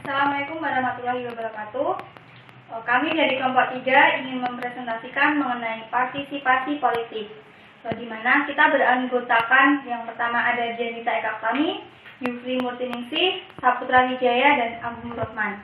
Assalamualaikum warahmatullahi wabarakatuh. Kami dari kelompok 3 ingin mempresentasikan mengenai partisipasi politik, di mana kita beranggotakan yang pertama ada Janita Eka Kami, Yufri Murtiningsih, Saputra Wijaya, dan Agung Rohman.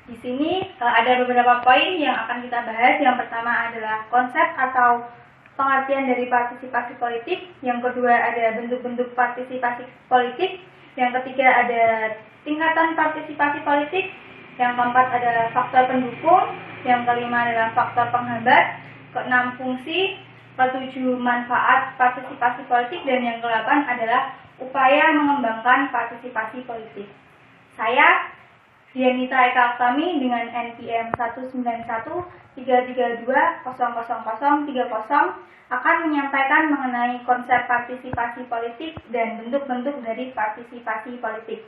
Di sini ada beberapa poin yang akan kita bahas. Yang pertama adalah konsep atau pengertian dari partisipasi politik. Yang kedua ada bentuk-bentuk partisipasi politik. Yang ketiga ada tingkatan partisipasi politik. Yang keempat adalah faktor pendukung. Yang kelima adalah faktor penghambat. Keenam fungsi. Ketujuh manfaat partisipasi politik. Dan yang kedelapan adalah upaya mengembangkan partisipasi politik. Saya Janita Eka Kami dengan NPM 19133200030 akan menyampaikan mengenai konsep partisipasi politik dan bentuk-bentuk dari partisipasi politik.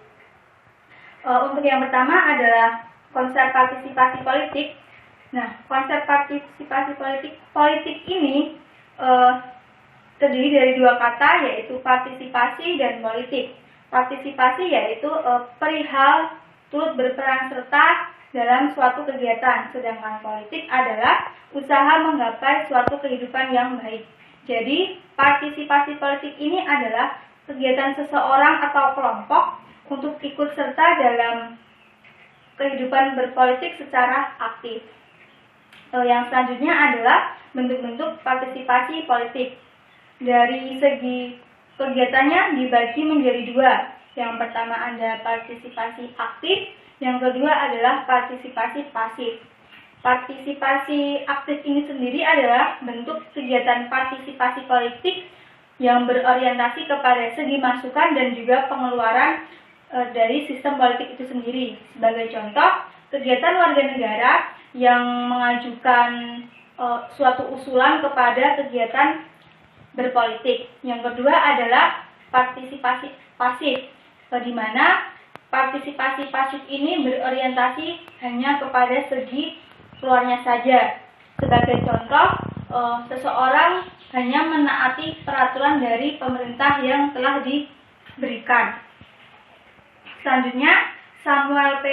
Untuk yang pertama adalah konsep partisipasi politik. Nah, konsep partisipasi politik ini terdiri dari dua kata, yaitu partisipasi dan politik. Partisipasi yaitu perihal turut berperan serta dalam suatu kegiatan, sedangkan politik adalah usaha menggapai suatu kehidupan yang baik. Jadi, partisipasi politik ini adalah kegiatan seseorang atau kelompok untuk ikut serta dalam kehidupan berpolitik secara aktif. Yang selanjutnya adalah bentuk-bentuk partisipasi politik. Dari segi kegiatannya dibagi menjadi dua. Yang pertama ada partisipasi aktif, yang kedua adalah partisipasi pasif. Partisipasi aktif ini sendiri adalah bentuk kegiatan partisipasi politik yang berorientasi kepada segi masukan dan juga pengeluaran dari sistem politik itu sendiri. Sebagai contoh, kegiatan warga negara yang mengajukan suatu usulan kepada kegiatan berpolitik. Yang kedua adalah partisipasi pasif, di mana partisipasi pasif ini berorientasi hanya kepada segi keluarnya saja. Sebagai contoh, seseorang hanya menaati peraturan dari pemerintah yang telah diberikan. Selanjutnya, Samuel P.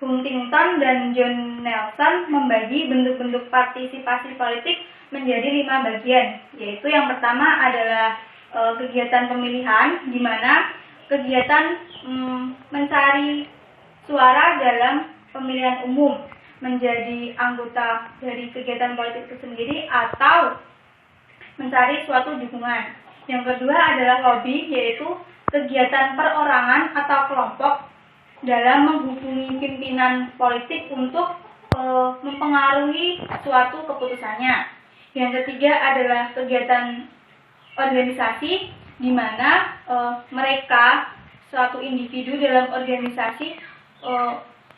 Huntington dan John Nelson membagi bentuk-bentuk partisipasi politik menjadi 5 bagian, yaitu yang pertama adalah kegiatan pemilihan, di mana kegiatan mencari suara dalam pemilihan umum, menjadi anggota dari kegiatan politik itu sendiri atau mencari suatu dukungan. Yang kedua adalah lobby, yaitu kegiatan perorangan atau kelompok dalam menghubungi pimpinan politik untuk mempengaruhi suatu keputusannya. Yang ketiga adalah kegiatan organisasi, di mana mereka suatu individu dalam organisasi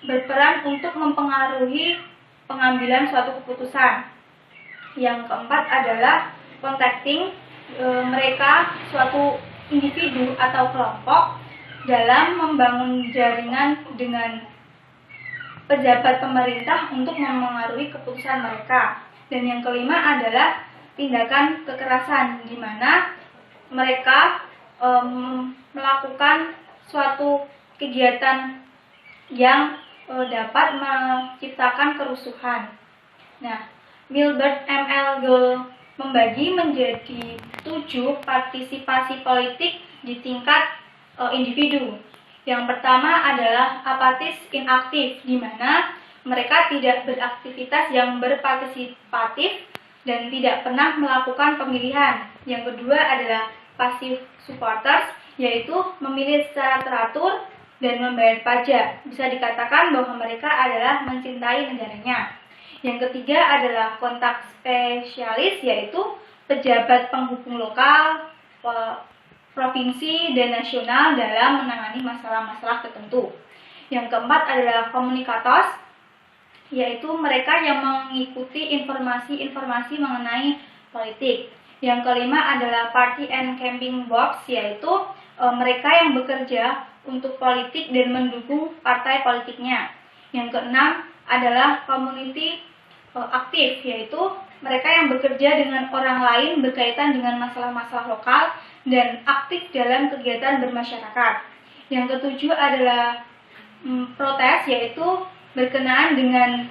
berperan untuk mempengaruhi pengambilan suatu keputusan. Yang keempat adalah contacting, mereka suatu individu atau kelompok dalam membangun jaringan dengan pejabat pemerintah untuk mempengaruhi keputusan mereka. Dan yang kelima adalah tindakan kekerasan, di mana mereka melakukan suatu kegiatan yang dapat menciptakan kerusuhan. Nah, Milbert M. L. Gould membagi menjadi 7 partisipasi politik di tingkat individu. Yang pertama adalah apatis inaktif, di mana mereka tidak beraktivitas yang berpartisipatif dan tidak pernah melakukan pemilihan. Yang kedua adalah passive supporters, yaitu memilih secara teratur dan membayar pajak. Bisa dikatakan bahwa mereka adalah mencintai negaranya. Yang ketiga adalah kontak spesialis, yaitu pejabat penghubung lokal, provinsi, dan nasional dalam menangani masalah-masalah tertentu. Yang keempat adalah komunikatos, yaitu mereka yang mengikuti informasi-informasi mengenai politik. Yang kelima adalah party and campaign box, yaitu mereka yang bekerja untuk politik dan mendukung partai politiknya. Yang keenam adalah community aktif, yaitu mereka yang bekerja dengan orang lain berkaitan dengan masalah-masalah lokal dan aktif dalam kegiatan bermasyarakat. Yang ketujuh adalah protes, yaitu berkenaan dengan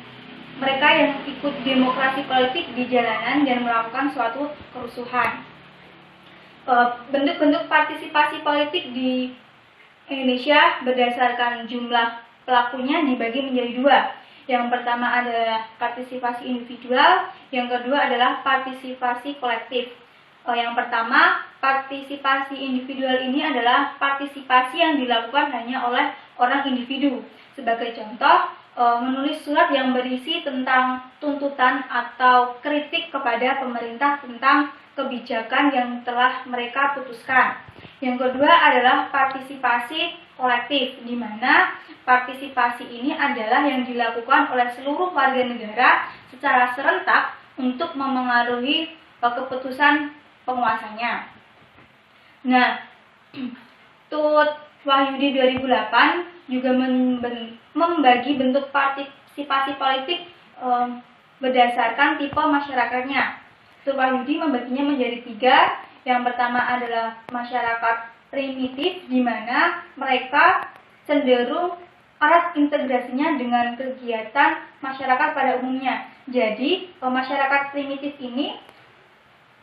mereka yang ikut demokrasi politik di jalanan dan melakukan suatu kerusuhan. Bentuk-bentuk partisipasi politik di Indonesia berdasarkan jumlah pelakunya dibagi menjadi dua. Yang pertama adalah partisipasi individual, yang kedua adalah partisipasi kolektif. Yang pertama, partisipasi individual ini adalah partisipasi yang dilakukan hanya oleh orang individu. Sebagai contoh, menulis surat yang berisi tentang tuntutan atau kritik kepada pemerintah tentang kebijakan yang telah mereka putuskan. Yang kedua adalah partisipasi kolektif, di mana partisipasi ini adalah yang dilakukan oleh seluruh warga negara secara serentak untuk memengaruhi keputusan penguasanya. Nah, TUT Wahyudi 2008 juga membagi bentuk partisipasi politik berdasarkan tipe masyarakatnya. TUT Wahyudi membaginya menjadi 3. Yang pertama adalah masyarakat primitif, di mana mereka cenderung erat integrasinya dengan kegiatan masyarakat pada umumnya. Jadi, masyarakat primitif ini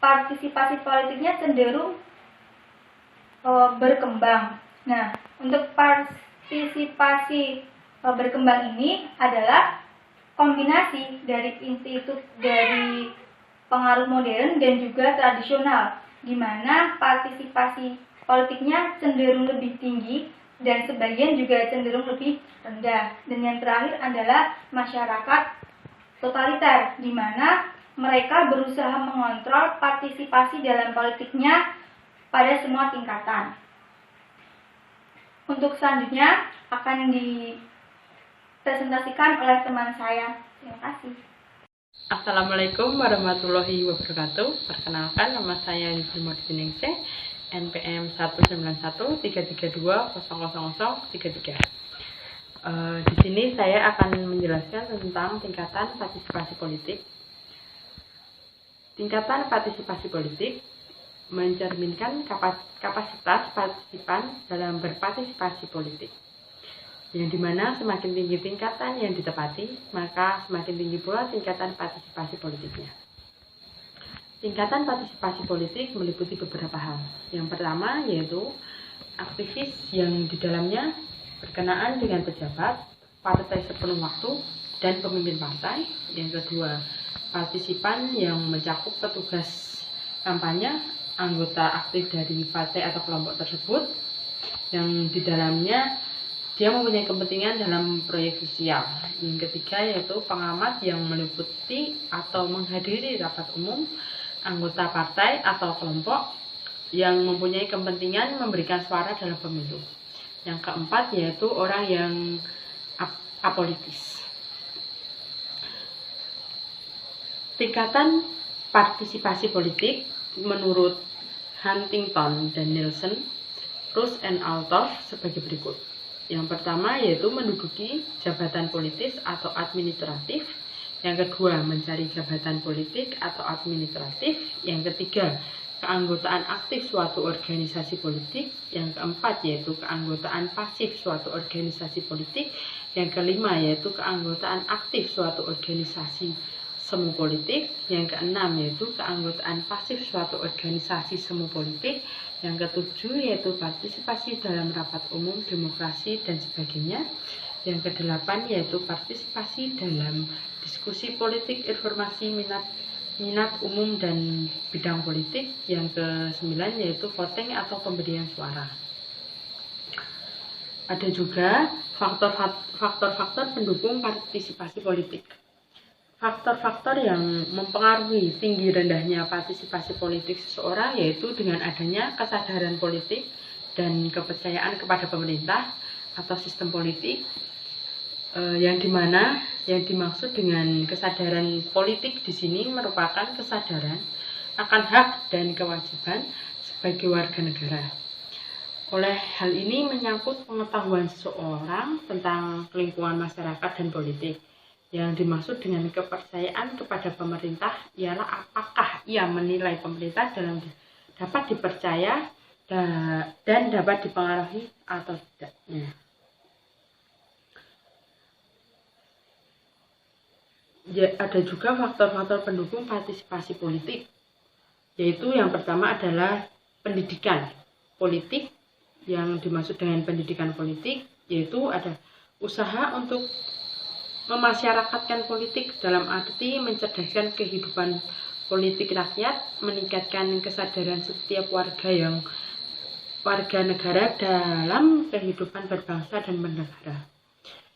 partisipasi politiknya cenderung berkembang. Nah, untuk partisipasi berkembang ini adalah kombinasi dari institut dari pengaruh modern dan juga tradisional, di mana partisipasi politiknya cenderung lebih tinggi dan sebagian juga cenderung lebih rendah. Dan yang terakhir adalah masyarakat totaliter, di mana mereka berusaha mengontrol partisipasi dalam politiknya pada semua tingkatan. Untuk selanjutnya akan dipresentasikan oleh teman saya. Terima kasih. Assalamualaikum warahmatullahi wabarakatuh. Perkenalkan, nama saya Yusri Mordjiningsih, NPM 19133200033. Di sini saya akan menjelaskan tentang tingkatan partisipasi politik. Tingkatan partisipasi politik mencerminkan kapasitas partisipan dalam berpartisipasi politik, yang dimana semakin tinggi tingkatan yang ditepati, maka semakin tinggi pula tingkatan partisipasi politiknya. Tingkatan partisipasi politik meliputi beberapa hal. Yang pertama yaitu aktivis yang di dalamnya berkenaan dengan pejabat, partai sepenuh waktu, dan pemimpin partai. Yang kedua, partisipan yang mencakup petugas kampanye, anggota aktif dari partai atau kelompok tersebut, yang di dalamnya dia mempunyai kepentingan dalam proyek sosial. Yang ketiga yaitu pengamat yang meliputi atau menghadiri rapat umum, anggota partai atau kelompok yang mempunyai kepentingan memberikan suara dalam pemilu. Yang keempat yaitu orang yang apolitis. Tingkatan partisipasi politik menurut Huntington dan Nielsen, Rush and Althoff sebagai berikut. Yang pertama yaitu menduduki jabatan politis atau administratif. Yang kedua, mencari jabatan politik atau administratif. Yang ketiga, keanggotaan aktif suatu organisasi politik. Yang keempat yaitu keanggotaan pasif suatu organisasi politik. Yang kelima yaitu keanggotaan aktif suatu organisasi semu politik. Yang keenam yaitu keanggotaan pasif suatu organisasi semu politik. Yang ketujuh yaitu partisipasi dalam rapat umum, demokrasi, dan sebagainya. Yang kedelapan yaitu partisipasi dalam diskusi politik, informasi, minat umum, dan bidang politik. Yang kesembilan yaitu voting atau pemberian suara. Ada juga faktor-faktor pendukung partisipasi politik. Faktor-faktor yang mempengaruhi tinggi rendahnya partisipasi politik seseorang yaitu dengan adanya kesadaran politik dan kepercayaan kepada pemerintah atau sistem politik, yang dimana yang dimaksud dengan kesadaran politik di sini merupakan kesadaran akan hak dan kewajiban sebagai warga negara. Oleh hal ini menyangkut pengetahuan seseorang tentang lingkungan masyarakat dan politik. Yang dimaksud dengan kepercayaan kepada pemerintah ialah apakah ia menilai pemerintah dapat dipercaya dan dapat dipengaruhi atau tidaknya. Ya, ada juga faktor-faktor pendukung partisipasi politik, yaitu yang pertama adalah pendidikan politik. Yang dimaksud dengan pendidikan politik yaitu ada usaha untuk memasyarakatkan politik dalam arti mencerdaskan kehidupan politik rakyat, meningkatkan kesadaran setiap warga negara dalam kehidupan berbangsa dan bernegara.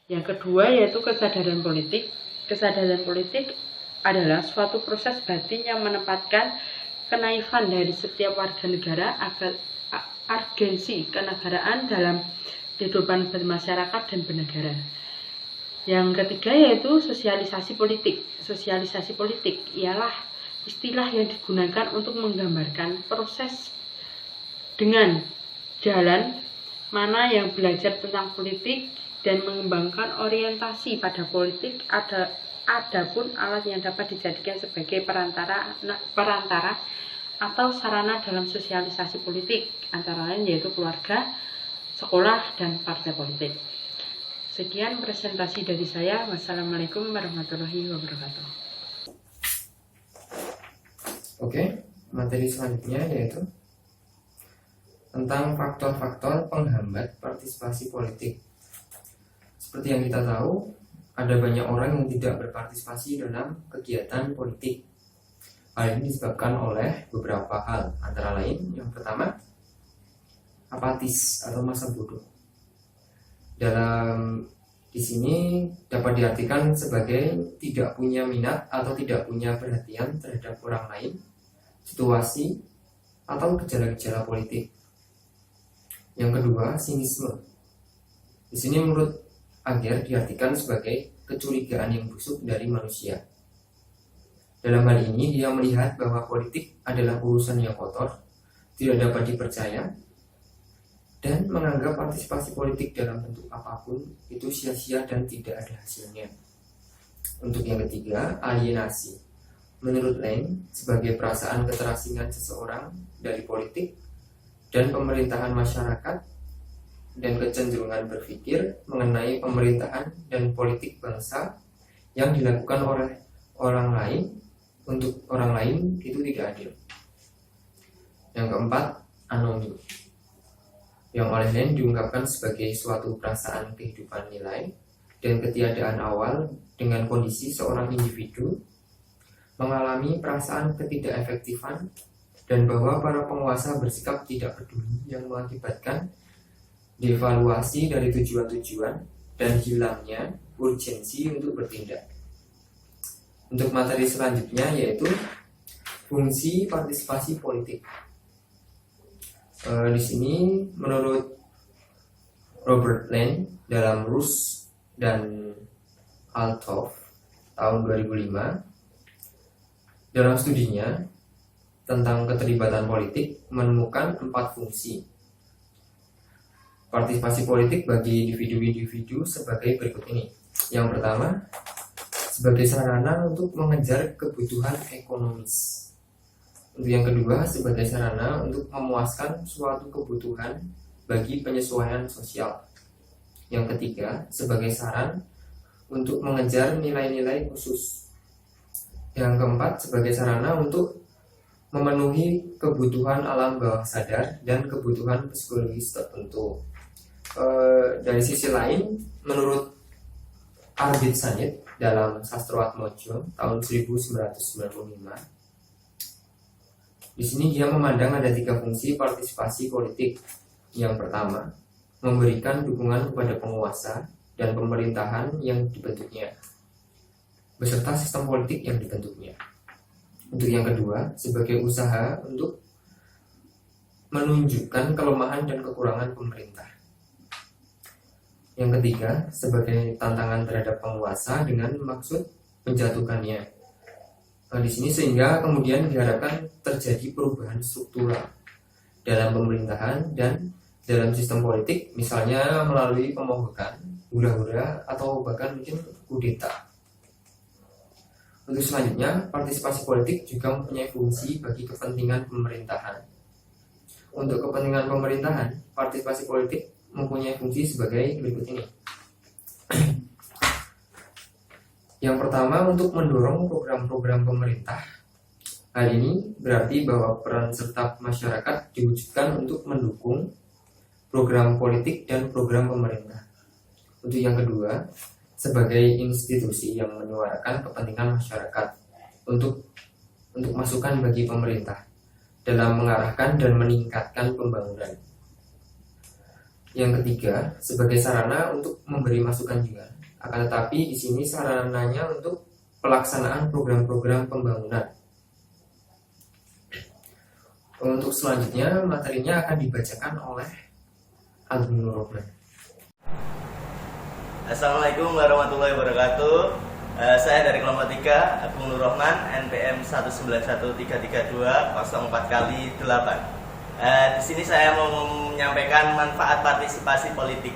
Yang kedua yaitu kesadaran politik. Kesadaran politik adalah suatu proses batin yang menempatkan kenaifan dari setiap warga negara agar urgensi kenegaraan dalam kehidupan bermasyarakat dan bernegara. Yang ketiga yaitu sosialisasi politik. Sosialisasi politik ialah istilah yang digunakan untuk menggambarkan proses dengan jalan mana yang belajar tentang politik dan mengembangkan orientasi pada politik. Adapun alat yang dapat dijadikan sebagai perantara atau sarana dalam sosialisasi politik, antara lain yaitu keluarga, sekolah, dan partai politik. Sekian presentasi dari saya. Wassalamualaikum warahmatullahi wabarakatuh. Oke, materi selanjutnya yaitu tentang faktor-faktor penghambat partisipasi politik. Seperti yang kita tahu, ada banyak orang yang tidak berpartisipasi dalam kegiatan politik. Hal ini disebabkan oleh beberapa hal, antara lain yang pertama, apatis atau masa bodoh. Di sini dapat diartikan sebagai tidak punya minat atau tidak punya perhatian terhadap orang lain, situasi, atau gejala-gejala politik. Yang kedua, sinisme. Di sini menurut Ager diartikan sebagai kecurigaan yang busuk dari manusia. Dalam hal ini dia melihat bahwa politik adalah urusan yang kotor, tidak dapat dipercaya, dan menganggap partisipasi politik dalam bentuk apapun itu sia-sia dan tidak ada hasilnya. Untuk yang ketiga, alienasi. Menurut Lane, sebagai perasaan keterasingan seseorang dari politik dan pemerintahan masyarakat dan kecenderungan berpikir mengenai pemerintahan dan politik bangsa yang dilakukan oleh orang lain untuk orang lain itu tidak adil. Yang keempat, anonim, yang oleh Lane diungkapkan sebagai suatu perasaan kehidupan nilai dan ketiadaan awal dengan kondisi seorang individu mengalami perasaan ketidakefektifan dan bahwa para penguasa bersikap tidak peduli yang mengakibatkan devaluasi dari tujuan-tujuan dan hilangnya urgensi untuk bertindak. Untuk materi selanjutnya yaitu fungsi partisipasi politik. Di sini menurut Robert Lane dalam Rus dan Althoff tahun 2005 dalam studinya tentang keterlibatan politik menemukan 4 fungsi partisipasi politik bagi individu-individu sebagai berikut ini. Yang pertama, sebagai sarana untuk mengejar kebutuhan ekonomis. Untuk yang kedua, sebagai sarana untuk memuaskan suatu kebutuhan bagi penyesuaian sosial. Yang ketiga, sebagai saran untuk mengejar nilai-nilai khusus. Yang keempat, sebagai sarana untuk memenuhi kebutuhan alam bawah sadar dan kebutuhan psikologis tertentu. Dari sisi lain, menurut Arvid Sanit dalam Sastrawatmojo tahun 1995, di sini dia memandang ada 3 fungsi partisipasi politik. Yang pertama, memberikan dukungan kepada penguasa dan pemerintahan yang dibentuknya, beserta sistem politik yang dibentuknya. Untuk yang kedua, sebagai usaha untuk menunjukkan kelemahan dan kekurangan pemerintah. Yang ketiga, sebagai tantangan terhadap penguasa dengan maksud menjatuhkannya. Di sini sehingga kemudian diharapkan terjadi perubahan struktural dalam pemerintahan dan dalam sistem politik, misalnya melalui pemogokan, hura-hura, atau bahkan mungkin kudeta. Untuk selanjutnya, partisipasi politik juga mempunyai fungsi bagi kepentingan pemerintahan. Untuk kepentingan pemerintahan, partisipasi politik mempunyai fungsi sebagai berikut ini. Yang pertama, untuk mendorong program-program pemerintah. Hal ini berarti bahwa peran serta masyarakat diwujudkan untuk mendukung program politik dan program pemerintah. Untuk yang kedua, sebagai institusi yang menyuarakan kepentingan masyarakat untuk masukan bagi pemerintah dalam mengarahkan dan meningkatkan pembangunan. Yang ketiga, sebagai sarana untuk memberi masukan juga. Akan tetapi di sini sarananya untuk pelaksanaan program-program pembangunan. Untuk selanjutnya, materinya akan dibacakan oleh Agung Nur Rahman. Assalamualaikum warahmatullahi wabarakatuh. Saya dari kelompok 3, Agung Nur Rahman, NPM 191332048. Di sini saya mau menyampaikan manfaat partisipasi politik.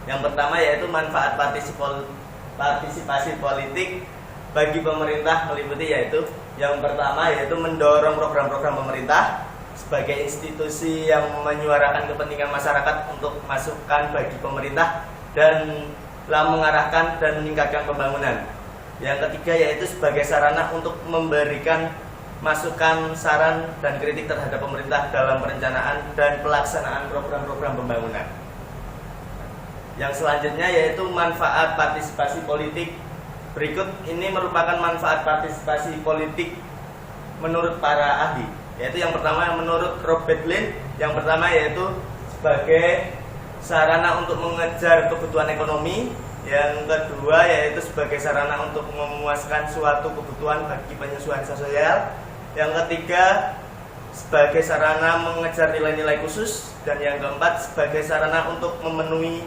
Yang pertama yaitu manfaat partisipasi politik bagi pemerintah meliputi yaitu yang pertama yaitu mendorong program-program pemerintah sebagai institusi yang menyuarakan kepentingan masyarakat untuk masukan bagi pemerintah dan telah mengarahkan dan meningkatkan pembangunan. Yang ketiga yaitu sebagai sarana untuk memberikan masukan, saran, dan kritik terhadap pemerintah dalam perencanaan dan pelaksanaan program-program pembangunan. Yang selanjutnya yaitu manfaat partisipasi politik. Berikut ini merupakan manfaat partisipasi politik menurut para ahli. Yaitu yang pertama menurut Robert Lynn, yang pertama yaitu sebagai sarana untuk mengejar kebutuhan ekonomi. Yang kedua yaitu sebagai sarana untuk memuaskan suatu kebutuhan bagi penyesuaian sosial. Yang ketiga sebagai sarana mengejar nilai-nilai khusus. Dan yang keempat sebagai sarana untuk memenuhi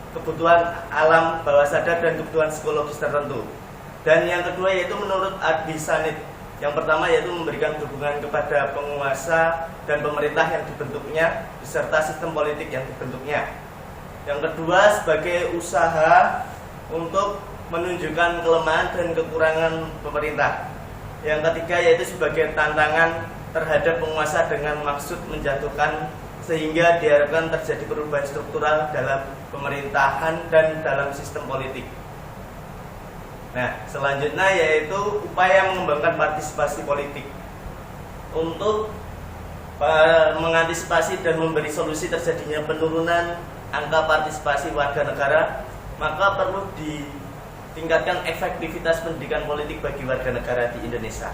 kebutuhan alam bawah sadar dan kebutuhan psikologis tertentu. Dan yang kedua yaitu menurut Adi Sanit. Yang pertama yaitu memberikan dukungan kepada penguasa dan pemerintah yang dibentuknya beserta sistem politik yang dibentuknya. Yang kedua sebagai usaha untuk menunjukkan kelemahan dan kekurangan pemerintah. Yang ketiga yaitu sebagai tantangan terhadap penguasa dengan maksud menjatuhkan sehingga diharapkan terjadi perubahan struktural dalam pemerintahan dan dalam sistem politik. Nah, selanjutnya yaitu upaya mengembangkan partisipasi politik. Untuk mengantisipasi dan memberi solusi terjadinya penurunan angka partisipasi warga negara, maka perlu ditingkatkan efektivitas pendidikan politik bagi warga negara di Indonesia.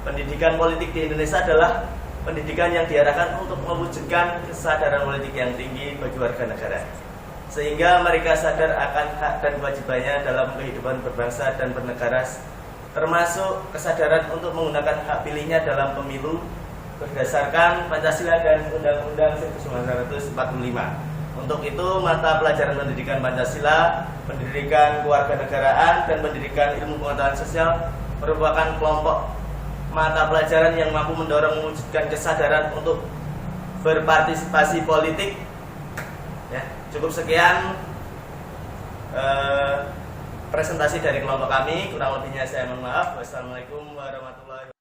Pendidikan politik di Indonesia adalah pendidikan yang diarahkan untuk mewujudkan kesadaran politik yang tinggi bagi warga negara, sehingga mereka sadar akan hak dan kewajibannya dalam kehidupan berbangsa dan bernegara, termasuk kesadaran untuk menggunakan hak pilihnya dalam pemilu berdasarkan Pancasila dan Undang-Undang 1945. Untuk itu, mata pelajaran pendidikan Pancasila, pendidikan kewarganegaraan, dan pendidikan ilmu pengetahuan sosial merupakan kelompok mata pelajaran yang mampu mendorong mewujudkan kesadaran untuk berpartisipasi politik. Ya, cukup sekian presentasi dari kelompok kami. Kurang lebihnya saya mohon maaf. Wassalamualaikum warahmatullahi wabarakatuh.